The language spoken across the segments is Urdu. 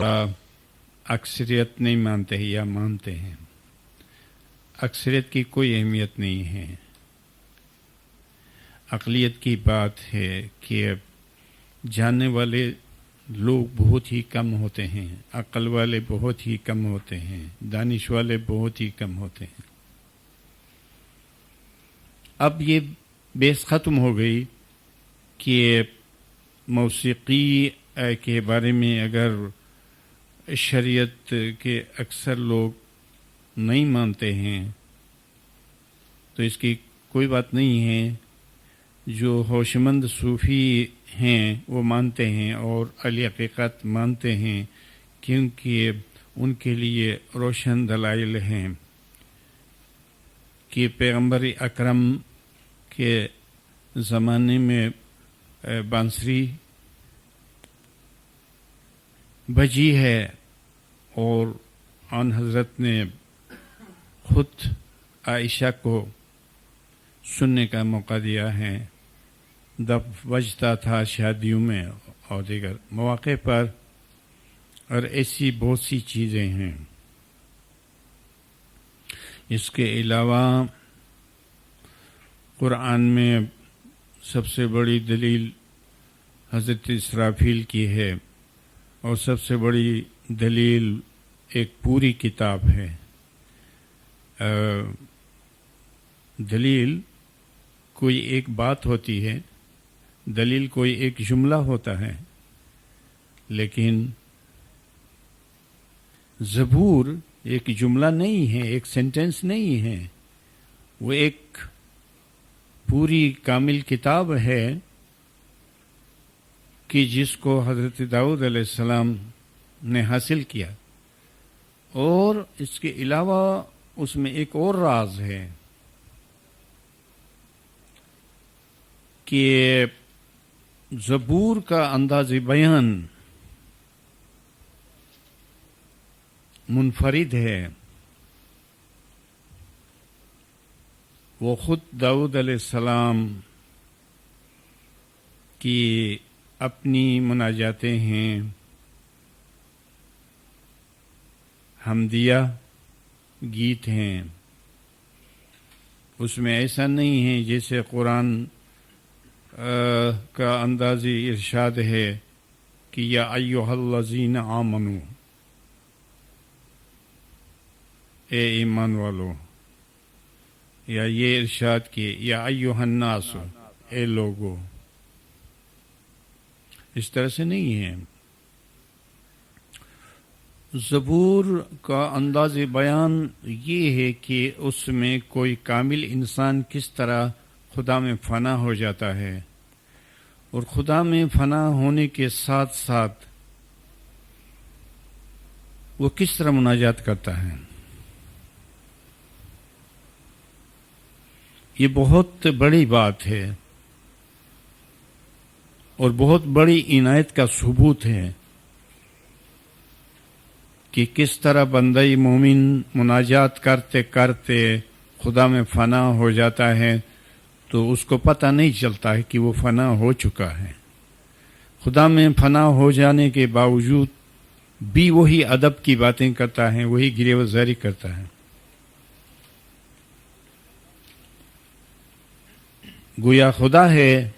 دفعہ اکثریت نہیں مانتے یا مانتے ہیں. اکثریت کی کوئی اہمیت نہیں ہے. اقلیت کی بات ہے کہ جاننے والے لوگ بہت ہی کم ہوتے ہیں، عقل والے بہت ہی کم ہوتے ہیں، دانش والے بہت ہی کم ہوتے ہیں. اب یہ بحث ختم ہو گئی کہ موسیقی کے بارے میں اگر شریعت کے اکثر لوگ نہیں مانتے ہیں تو اس کی کوئی بات نہیں ہے. جو ہوش مند صوفی ہیں وہ مانتے ہیں اور اہل حقیقت مانتے ہیں، کیونکہ ان کے لیے روشن دلائل ہیں کہ پیغمبر اکرم کے زمانے میں بانسری بجی ہے اور آن حضرت نے خود عائشہ کو سننے کا موقع دیا ہے. دف بجتا تھا شادیوں میں اور دیگر مواقع پر، اور ایسی بہت سی چیزیں ہیں. اس کے علاوہ قرآن میں سب سے بڑی دلیل حضرت اسرافیل کی ہے، اور سب سے بڑی دلیل ایک پوری کتاب ہے. دلیل کوئی ایک بات ہوتی ہے، دلیل کوئی ایک جملہ ہوتا ہے، لیکن زبور ایک جملہ نہیں ہے، ایک سینٹنس نہیں ہے، وہ ایک پوری کامل کتاب ہے کہ جس کو حضرت داؤد علیہ السلام نے حاصل کیا. اور اس کے علاوہ اس میں ایک اور راز ہے کہ زبور کا انداز بیان منفرد ہے. وہ خود داؤد علیہ السلام کی اپنی مناجاتیں ہیں، حمدیہ گیت ہیں. اس میں ایسا نہیں ہے جیسے قرآن کا اندازی ارشاد ہے کہ یا ایھا الذین آمنو، اے ایمان والو، یا یہ ارشاد کہ یا ایھا الناس، اے لوگو. اس طرح سے نہیں ہے. زبور کا انداز بیان یہ ہے کہ اس میں کوئی کامل انسان کس طرح خدا میں فنا ہو جاتا ہے، اور خدا میں فنا ہونے کے ساتھ ساتھ وہ کس طرح مناجات کرتا ہے. یہ بہت بڑی بات ہے اور بہت بڑی عنایت کا ثبوت ہے کہ کس طرح بندہ مومن مناجات کرتے کرتے خدا میں فنا ہو جاتا ہے تو اس کو پتہ نہیں چلتا ہے کہ وہ فنا ہو چکا ہے. خدا میں فنا ہو جانے کے باوجود بھی وہی ادب کی باتیں کرتا ہے، وہی گریوزاری کرتا ہے. گویا خدا ہے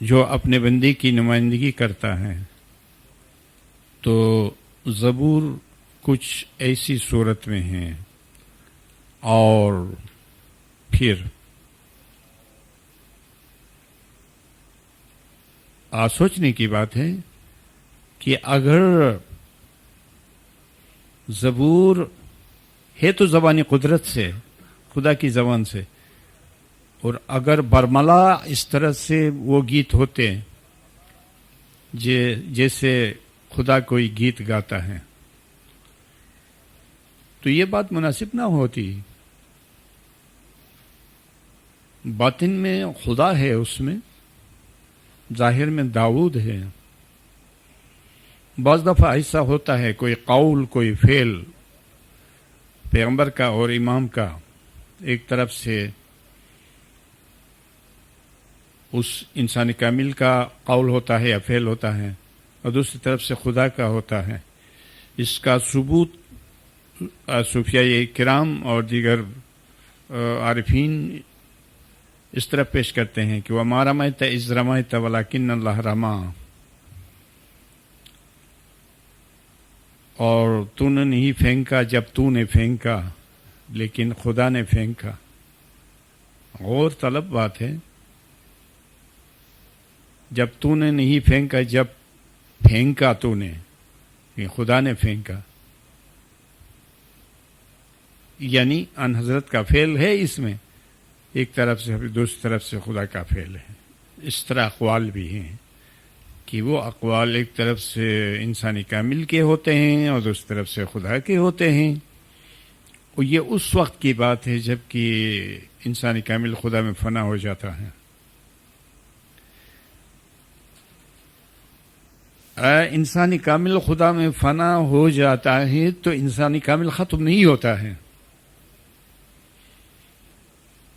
جو اپنے بندے کی نمائندگی کرتا ہے. تو زبور کچھ ایسی صورت میں ہیں. اور پھر سوچنے کی بات ہے کہ اگر زبور ہے تو زبانی قدرت سے، خدا کی زبان سے، اور اگر برملا اس طرح سے وہ گیت ہوتے جیسے خدا کوئی گیت گاتا ہے تو یہ بات مناسب نہ ہوتی. باطن میں خدا ہے، اس میں ظاہر میں داؤد ہے. بعض دفعہ ایسا ہوتا ہے کوئی قول کوئی فعل پیغمبر کا اور امام کا ایک طرف سے اس انسان کامل کا قول ہوتا ہے یا فعل ہوتا ہے، اور دوسری طرف سے خدا کا ہوتا ہے. اس کا ثبوت صوفیاء کرام اور دیگر عارفین اس طرح پیش کرتے ہیں کہ وَمَا رَمَيْتَ إِذْ رَمَيْتَ وَلَكِنَّ اللَّهَ رَمَىٰ، اور تو نے نہیں پھینکا جب تو نے پھینکا لیکن خدا نے پھینکا. غور طلب بات ہے. جب تو نے نہیں پھینکا، جب پھینکا تو نے، یہ خدا نے پھینکا، یعنی ان حضرت کا فعل ہے اس میں، ایک طرف سے دوسری طرف سے خدا کا فعل ہے. اس طرح اقوال بھی ہیں کہ وہ اقوال ایک طرف سے انسانی کامل کے ہوتے ہیں اور دوسری طرف سے خدا کے ہوتے ہیں. اور یہ اس وقت کی بات ہے جب کہ انسانی کامل خدا میں فنا ہو جاتا ہے. انسانی کامل خدا میں فنا ہو جاتا ہے تو انسانی کامل ختم نہیں ہوتا ہے.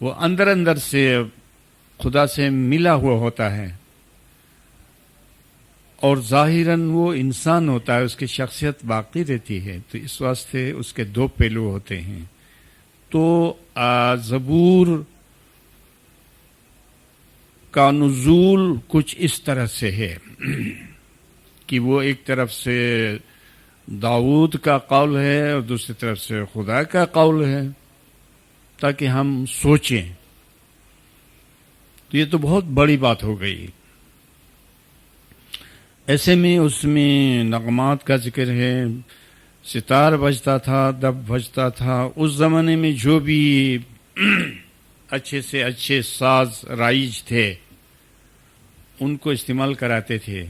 وہ اندر اندر سے خدا سے ملا ہوا ہوتا ہے اور ظاہراً وہ انسان ہوتا ہے، اس کی شخصیت باقی رہتی ہے. تو اس واسطے اس کے دو پہلو ہوتے ہیں. تو زبور کا نزول کچھ اس طرح سے ہے کہ وہ ایک طرف سے داؤد کا قول ہے اور دوسری طرف سے خدا کا قول ہے، تاکہ ہم سوچیں. تو یہ تو بہت بڑی بات ہو گئی. ایسے میں اس میں نغمات کا ذکر ہے، ستار بجتا تھا، دب بجتا تھا. اس زمانے میں جو بھی اچھے سے اچھے ساز رائج تھے ان کو استعمال کراتے تھے.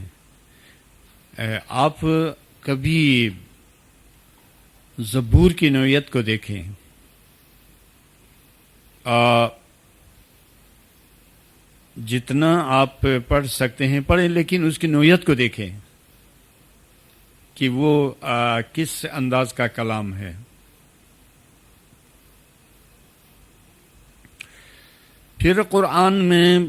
آپ کبھی زبور کی نوعیت کو دیکھیں، جتنا آپ پڑھ سکتے ہیں پڑھیں، لیکن اس کی نوعیت کو دیکھیں کہ وہ کس انداز کا کلام ہے. پھر قرآن میں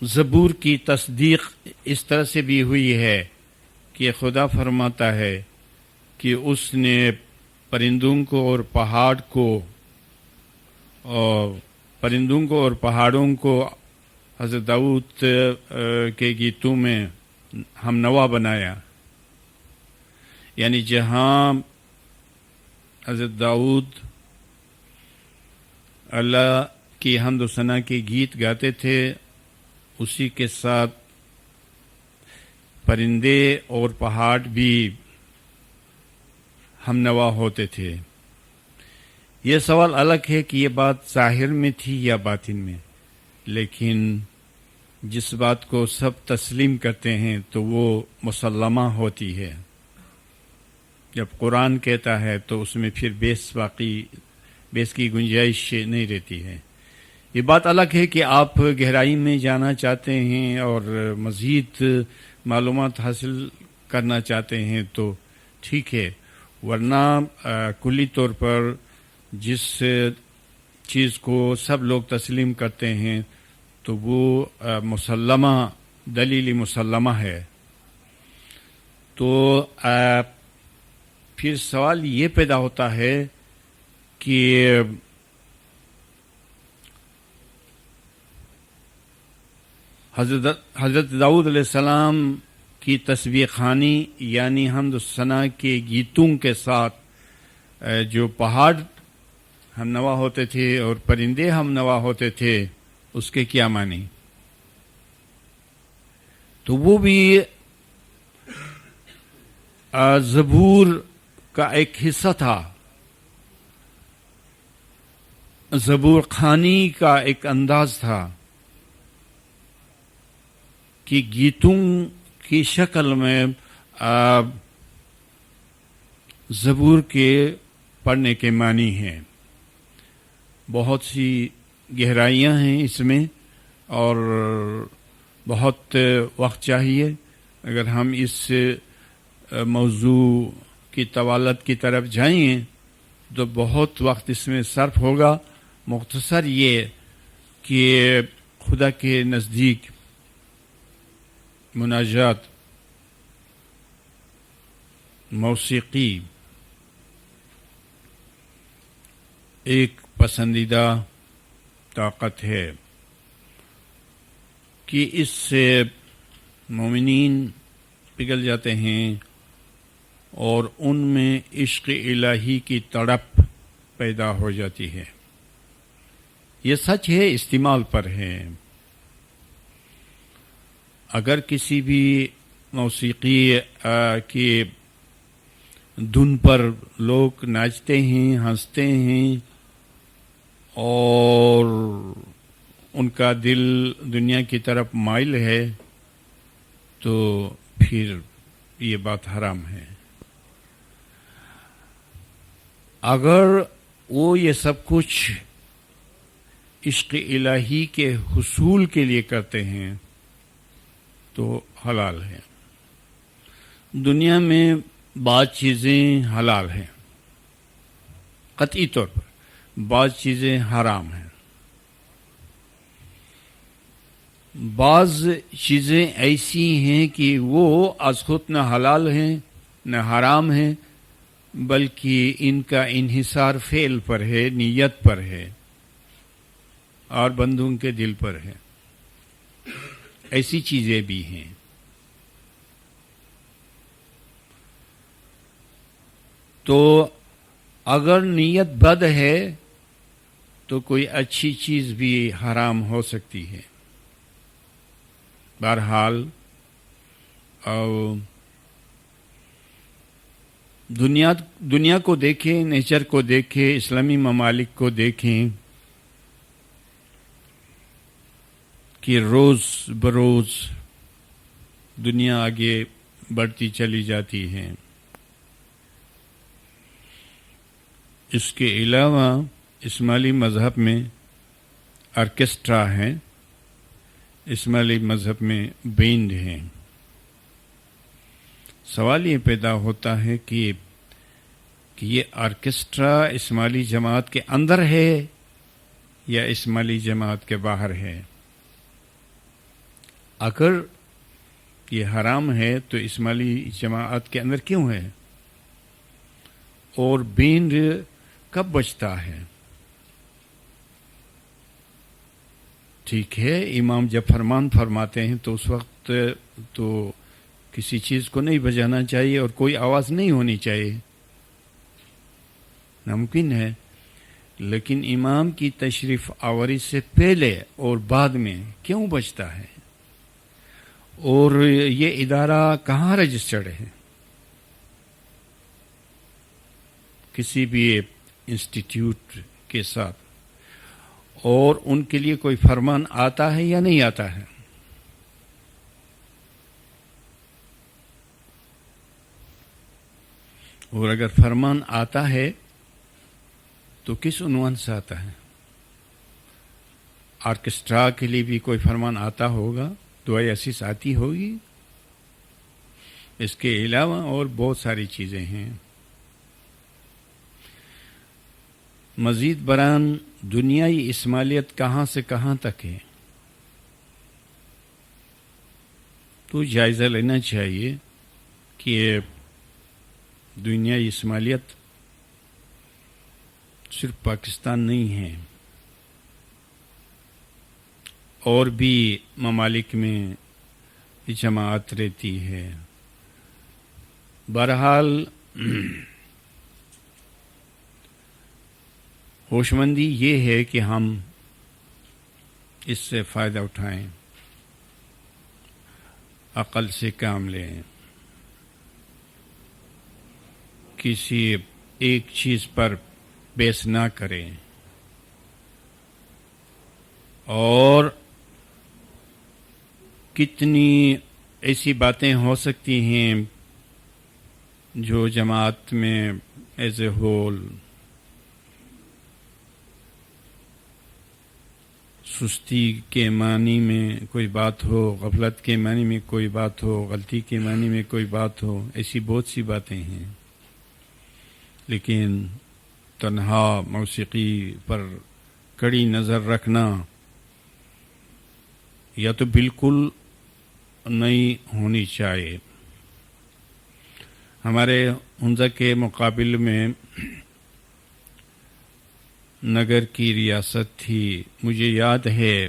زبور کی تصدیق اس طرح سے بھی ہوئی ہے کہ خدا فرماتا ہے کہ اس نے پرندوں کو اور پہاڑوں کو حضرت داؤد کے گیتوں میں ہم نوا بنایا. یعنی جہاں حضرت داؤد اللہ کی حمد و ثنا کے گیت گاتے تھے، اسی کے ساتھ پرندے اور پہاڑ بھی ہم نوا ہوتے تھے. یہ سوال الگ ہے کہ یہ بات ظاہر میں تھی یا باطن میں، لیکن جس بات کو سب تسلیم کرتے ہیں تو وہ مسلمہ ہوتی ہے. جب قرآن کہتا ہے تو اس میں پھر بیس کی گنجائش نہیں رہتی ہے. یہ بات الگ ہے کہ آپ گہرائی میں جانا چاہتے ہیں اور مزید معلومات حاصل کرنا چاہتے ہیں تو ٹھیک ہے، ورنہ کلی طور پر جس چیز کو سب لوگ تسلیم کرتے ہیں تو وہ مسلمہ، دلیل مسلمہ ہے. تو پھر سوال یہ پیدا ہوتا ہے کہ حضرت داؤد علیہ السلام کی تسبیح خوانی یعنی حمد و ثنا کے گیتوں کے ساتھ جو پہاڑ ہم نوا ہوتے تھے اور پرندے ہم نوا ہوتے تھے، اس کے کیا معنی؟ تو وہ بھی زبور کا ایک حصہ تھا، زبور خوانی کا ایک انداز تھا کہ گیتوں کی شکل میں زبور کے پڑھنے کے معنی ہیں. بہت سی گہرائیاں ہیں اس میں اور بہت وقت چاہیے. اگر ہم اس موضوع کی طوالت کی طرف جائیں تو بہت وقت اس میں صرف ہوگا. مختصر یہ کہ خدا کے نزدیک مناجات، موسیقی ایک پسندیدہ طاقت ہے کہ اس سے مومنین پگھل جاتے ہیں اور ان میں عشق الہی کی تڑپ پیدا ہو جاتی ہے. یہ سچ ہے، استعمال پر ہے. اگر کسی بھی موسیقی کی دھن پر لوگ ناچتے ہیں، ہنستے ہیں اور ان کا دل دنیا کی طرف مائل ہے تو پھر یہ بات حرام ہے. اگر وہ یہ سب کچھ عشق الہی کے حصول کے لیے کرتے ہیں تو حلال ہے. دنیا میں بعض چیزیں حلال ہیں، قطعی طور پر بعض چیزیں حرام ہیں. بعض چیزیں ایسی ہیں کہ وہ از خود نہ حلال ہیں نہ حرام ہیں، بلکہ ان کا انحصار فعل پر ہے، نیت پر ہے اور بندوں کے دل پر ہے. ایسی چیزیں بھی ہیں. تو اگر نیت بد ہے تو کوئی اچھی چیز بھی حرام ہو سکتی ہے. بہرحال دنیا کو دیکھیں، نیچر کو دیکھیں، اسلامی ممالک کو دیکھیں کہ روز بروز دنیا آگے بڑھتی چلی جاتی ہے. اس کے علاوہ اسماعیلی مذہب میں آرکیسٹرا ہیں، اسماعیلی مذہب میں بینڈ ہیں. سوال یہ پیدا ہوتا ہے کہ یہ آرکیسٹرا اسماعیلی جماعت کے اندر ہے یا اسماعیلی جماعت کے باہر ہے. اگر یہ حرام ہے تو اسماعیلی جماعت کے اندر کیوں ہے؟ اور بینڈ کب بجتا ہے؟ ٹھیک ہے، امام جب فرمان فرماتے ہیں تو اس وقت تو کسی چیز کو نہیں بجانا چاہیے اور کوئی آواز نہیں ہونی چاہیے، ناممکن ہے. لیکن امام کی تشریف آوری سے پہلے اور بعد میں کیوں بجتا ہے؟ اور یہ ادارہ کہاں رجسٹرڈ ہے؟ کسی بھی انسٹیٹیوٹ کے ساتھ. اور ان کے لیے کوئی فرمان آتا ہے یا نہیں آتا ہے؟ اور اگر فرمان آتا ہے تو کس عنوان سے آتا ہے؟ آرکیسٹرا کے لیے بھی کوئی فرمان آتا ہوگا، دعائے اسیس آتی ہوگی. اس کے علاوہ اور بہت ساری چیزیں ہیں. مزید برآں دنیائی اسماعیلیت کہاں سے کہاں تک ہے تو جائزہ لینا چاہیے کہ دنیائی اسماعیلیت صرف پاکستان نہیں ہے، اور بھی ممالک میں جماعت رہتی ہے. بہرحال ہوشمندی یہ ہے کہ ہم اس سے فائدہ اٹھائیں، عقل سے کام لیں، کسی ایک چیز پر بیس نہ کریں، اور کتنی ایسی باتیں ہو سکتی ہیں جو جماعت میں ایز اے ہول سستی کے معنی میں کوئی بات ہو، غفلت کے معنی میں کوئی بات ہو، غلطی کے معنی میں کوئی بات ہو، ایسی بہت سی باتیں ہیں. لیکن تنہا موسیقی پر کڑی نظر رکھنا یا تو بالکل نہیں ہونی چاہیے. ہمارے ہنزا کے مقابل میں نگر کی ریاست تھی. مجھے یاد ہے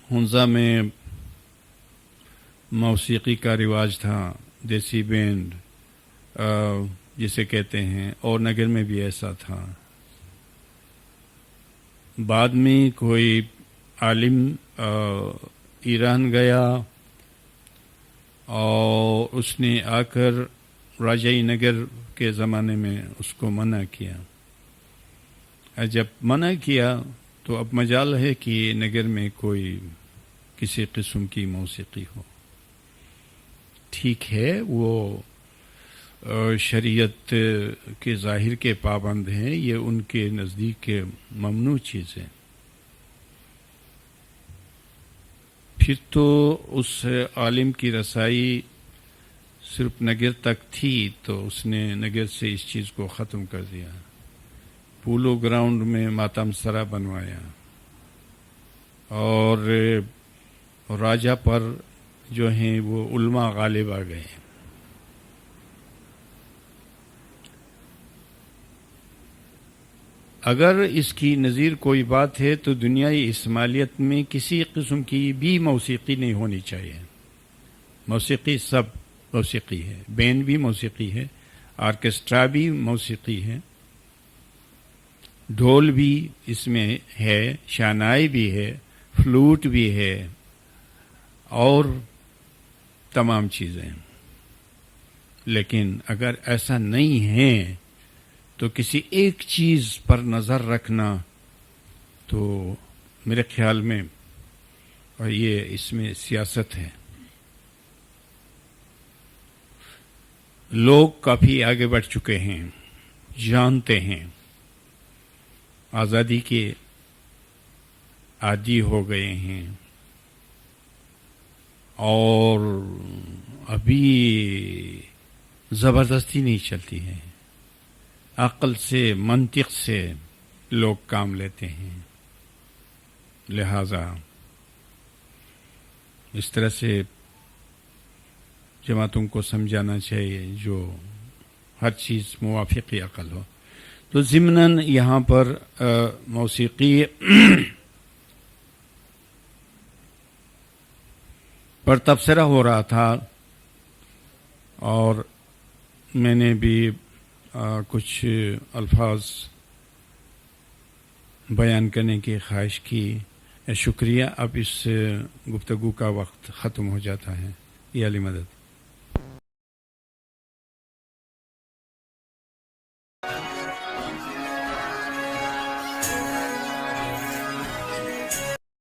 ہنزا میں موسیقی کا رواج تھا، دیسی بینڈ جسے کہتے ہیں، اور نگر میں بھی ایسا تھا. بعد میں کوئی عالم ایران گیا اور اس نے آ کر راجائی نگر کے زمانے میں اس کو منع کیا. جب منع کیا تو اب مجال ہے کہ نگر میں کوئی کسی قسم کی موسیقی ہو. ٹھیک ہے، وہ شریعت کے ظاہر کے پابند ہیں، یہ ان کے نزدیک ممنوع چیز ہے. پھر تو اس عالم کی رسائی صرف نگر تک تھی، تو اس نے نگر سے اس چیز کو ختم کر دیا. پولو گراؤنڈ میں ماتم سرا بنوایا اور راجا پر جو ہیں وہ علماء غالب آ گئے. اگر اس کی نظیر کوئی بات ہے تو دنیائی اسماعیلیت میں کسی قسم کی بھی موسیقی نہیں ہونی چاہیے. موسیقی سب موسیقی ہے، بینڈ بھی موسیقی ہے، آرکیسٹرا بھی موسیقی ہے، ڈھول بھی اس میں ہے، شانائی بھی ہے، فلوٹ بھی ہے، اور تمام چیزیں. لیکن اگر ایسا نہیں ہے تو کسی ایک چیز پر نظر رکھنا تو میرے خیال میں، اور یہ اس میں سیاست ہے. لوگ کافی آگے بڑھ چکے ہیں، جانتے ہیں، آزادی کے عادی ہو گئے ہیں، اور ابھی زبردستی نہیں چلتی ہے. عقل سے، منطق سے لوگ کام لیتے ہیں. لہذا اس طرح سے جماعتوں کو سمجھانا چاہیے جو ہر چیز موافق عقل ہو. تو ضمناً یہاں پر موسیقی پر تبصرہ ہو رہا تھا، اور میں نے بھی کچھ الفاظ بیان کرنے کی خواہش کی. شکریہ. اب اس گفتگو کا وقت ختم ہو جاتا ہے. یہ علی مدد.